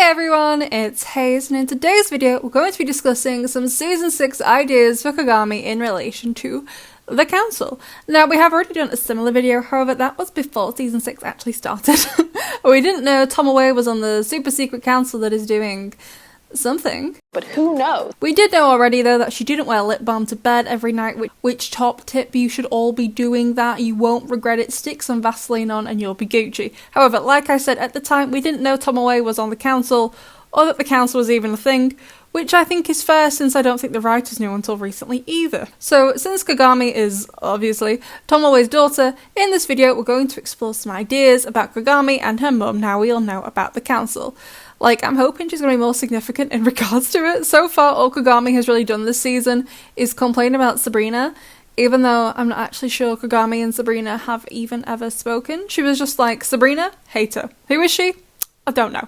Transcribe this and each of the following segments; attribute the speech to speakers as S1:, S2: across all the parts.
S1: everyone, it's Hayes, and in today's video we're going to be discussing some Season 6 ideas for Kagami in relation to the Council. Now, we have already done a similar video, however that was before Season 6 actually started. We didn't know Tomoe was on the super secret council that is doing something.
S2: But who knows?
S1: We did know already though that she didn't wear lip balm to bed every night, which top tip, you should all be doing that. You won't regret it. Stick some Vaseline on and you'll be Gucci. However, like I said, at the time we didn't know Tomoe was on the council or that the council was even a thing, which I think is fair since I don't think the writers knew until recently either. So since Kagami is obviously Tomoe's daughter, in this video we're going to explore some ideas about Kagami and her mum now we all know about the council. Like, I'm hoping she's going to be more significant in regards to it. So far, all Kagami has really done this season is complain about Sabrina, even though I'm not actually sure Kagami and Sabrina have even ever spoken. She was just like, Sabrina, hate her. Who is she? I don't know.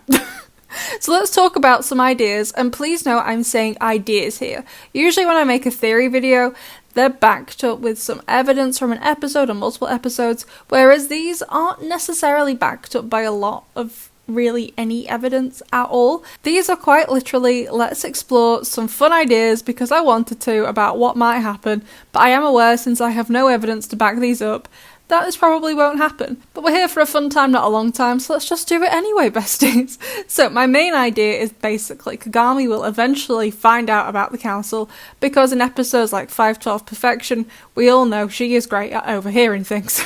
S1: So let's talk about some ideas, and please note I'm saying ideas here. Usually when I make a theory video, they're backed up with some evidence from an episode or multiple episodes, whereas these aren't necessarily backed up by a lot of really any evidence at all. These are quite literally, let's explore some fun ideas because I wanted to about what might happen, but I am aware since I have no evidence to back these up, that this probably won't happen. But we're here for a fun time, not a long time, so let's just do it anyway, besties. So my main idea is basically Kagami will eventually find out about the council because in episodes like 512 Perfection, we all know she is great at overhearing things.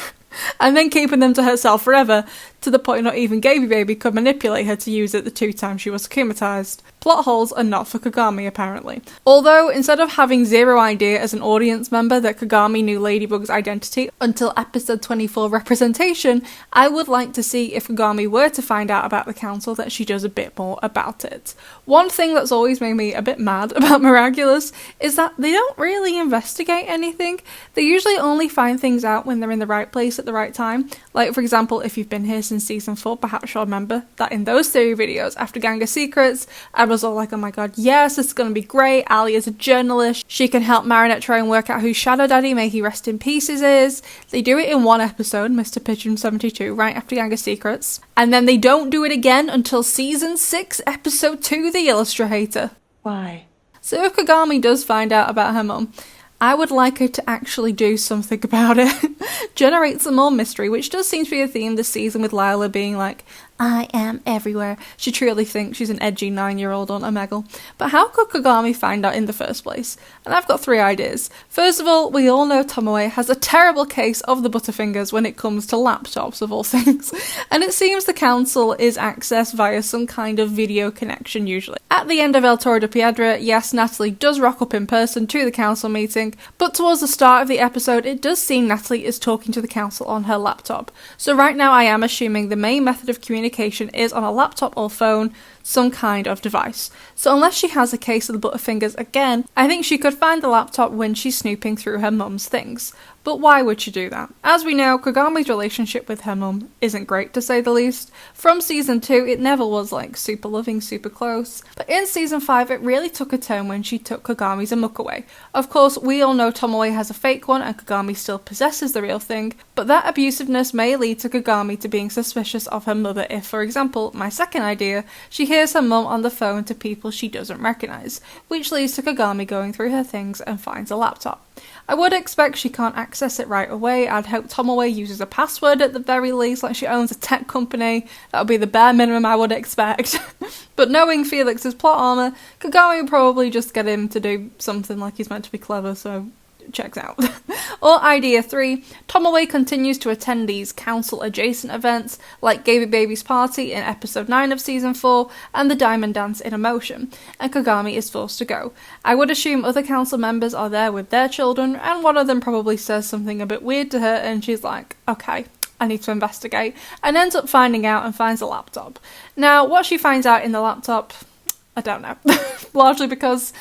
S1: And then keeping them to herself forever, to the point not even Gaby Baby could manipulate her to use it the 2 times she was akumatized. Plot holes are not for Kagami, apparently. Although, instead of having zero idea as an audience member that Kagami knew Ladybug's identity until episode 24 representation, I would like to see if Kagami were to find out about the council that she does a bit more about it. One thing that's always made me a bit mad about Miraculous is that they don't really investigate anything. They usually only find things out when they're in the right place at the right time. Like, for example, if you've been here since season 4, perhaps you'll remember that in those theory videos after Gang of Secrets, I was all like, oh my god, yes, this is going to be great. Ali is a journalist. She can help Marinette try and work out who Shadow Daddy, may he rest in pieces, is. They do it in one episode, Mr. Pigeon 72, right after Gang of Secrets. And then they don't do it again until season 6, episode 2, The Illustrator.
S2: Why?
S1: So if Kagami does find out about her mum, I would like her to actually do something about it. Generate some more mystery, which does seem to be a theme this season with Lila being like, I am everywhere. She truly thinks she's an edgy 9-year-old on Omegle. But how could Kagami find out in the first place? And I've got 3 ideas. First of all, we all know Tomoe has a terrible case of the Butterfingers when it comes to laptops of all things. And it seems the council is accessed via some kind of video connection usually. At the end of El Toro de Piedra, yes, Natalie does rock up in person to the council meeting, but towards the start of the episode, it does seem Natalie is talking to the council on her laptop. So right now I am assuming the main method of communication is on a laptop or phone, some kind of device. So unless she has a case of the Butterfingers again, I think she could find the laptop when she's snooping through her mum's things. But why would she do that? As we know, Kagami's relationship with her mum isn't great to say the least. From season 2, it never was like super loving, super close. But in season 5, it really took a turn when she took Kagami's Amuk away. Of course, we all know Tomoe has a fake one and Kagami still possesses the real thing, but that abusiveness may lead to Kagami to being suspicious of her mother if, for example, my second idea, she hears her mum on the phone to people she doesn't recognise, which leads to Kagami going through her things and finds a laptop. I would expect she can't access it right away. I'd hope Tomoe uses a password at the very least, like she owns a tech company. That would be the bare minimum I would expect. But knowing Felix's plot armor, Kagami would probably just get him to do something like he's meant to be clever, so checks out. Or idea 3, Tomoe continues to attend these council-adjacent events, like Gaby Baby's party in episode 9 of season 4, and the Diamond Dance in Emotion, and Kagami is forced to go. I would assume other council members are there with their children, and one of them probably says something a bit weird to her, and she's like, okay, I need to investigate, and ends up finding out and finds a laptop. Now, what she finds out in the laptop, I don't know. Largely because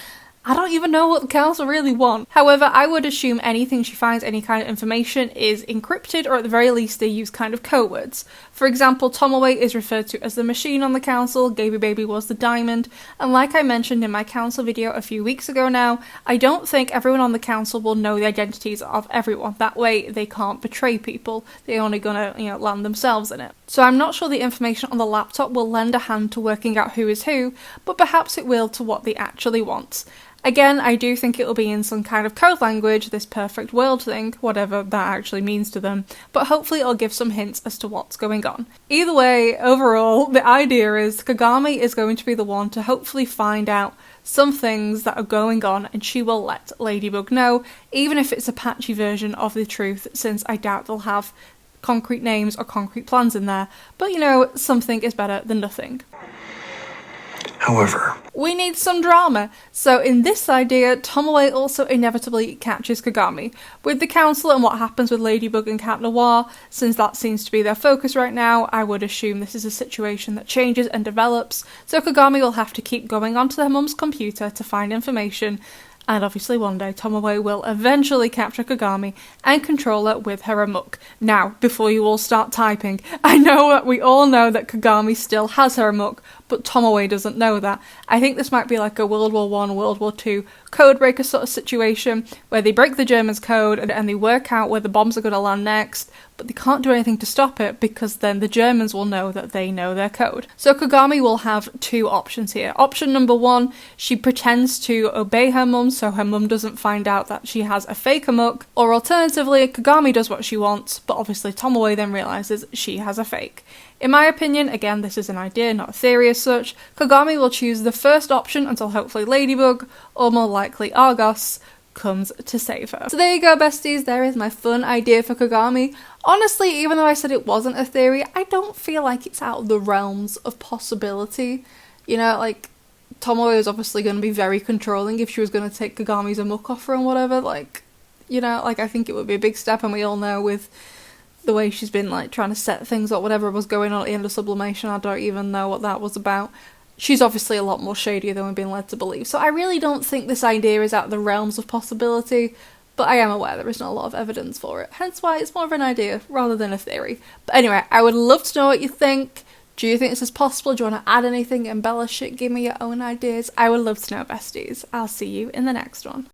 S1: I don't even know what the council really want. However, I would assume anything she finds, any kind of information, is encrypted, or at the very least they use kind of code words. For example, Tomoe is referred to as the machine on the council, Gaby Baby was the diamond, and like I mentioned in my council video a few weeks ago now, I don't think everyone on the council will know the identities of everyone. That way they can't betray people. They're only gonna, land themselves in it. So I'm not sure the information on the laptop will lend a hand to working out who is who, but perhaps it will to what they actually want. Again, I do think it will be in some kind of code language, this perfect world thing, whatever that actually means to them, but hopefully it'll give some hints as to what's going on. Either way, overall, the idea is Kagami is going to be the one to hopefully find out some things that are going on, and she will let Ladybug know, even if it's a patchy version of the truth, since I doubt they'll have concrete names or concrete plans in there, but something is better than nothing.
S2: However,
S1: we need some drama. So in this idea, Tomoe also inevitably catches Kagami. With the council and what happens with Ladybug and Cat Noir, since that seems to be their focus right now, I would assume this is a situation that changes and develops, so Kagami will have to keep going onto their mum's computer to find information, and obviously one day Tomoe will eventually capture Kagami and control her with her remote. Now, before you all start typing, I know that we all know that Kagami still has her remote, but Tomoe doesn't know that. I think this might be like a World War I, World War II codebreaker sort of situation, where they break the Germans' code and they work out where the bombs are going to land next, but they can't do anything to stop it because then the Germans will know that they know their code. So Kagami will have two options here. Option number one, she pretends to obey her mum so her mum doesn't find out that she has a fake amok, or alternatively, Kagami does what she wants, but obviously Tomoe then realises she has a fake. In my opinion, again this is an idea, not a theory as such, Kagami will choose the first option until hopefully Ladybug, or more likely Argos, comes to save her. So there you go, besties, there is my fun idea for Kagami. Honestly, even though I said it wasn't a theory, I don't feel like it's out of the realms of possibility. Tomoe is obviously going to be very controlling if she was going to take Kagami's amok off her and whatever, I think it would be a big step, and we all know with the way she's been trying to set things up, whatever was going on at the end of Sublimation, I don't even know what that was about. She's obviously a lot more shadier than we've been led to believe, so I really don't think this idea is out of the realms of possibility, but I am aware there isn't a lot of evidence for it, hence why it's more of an idea rather than a theory. But anyway, I would love to know what you think. Do you think this is possible? Do you want to add anything, embellish it, give me your own ideas? I would love to know, besties. I'll see you in the next one.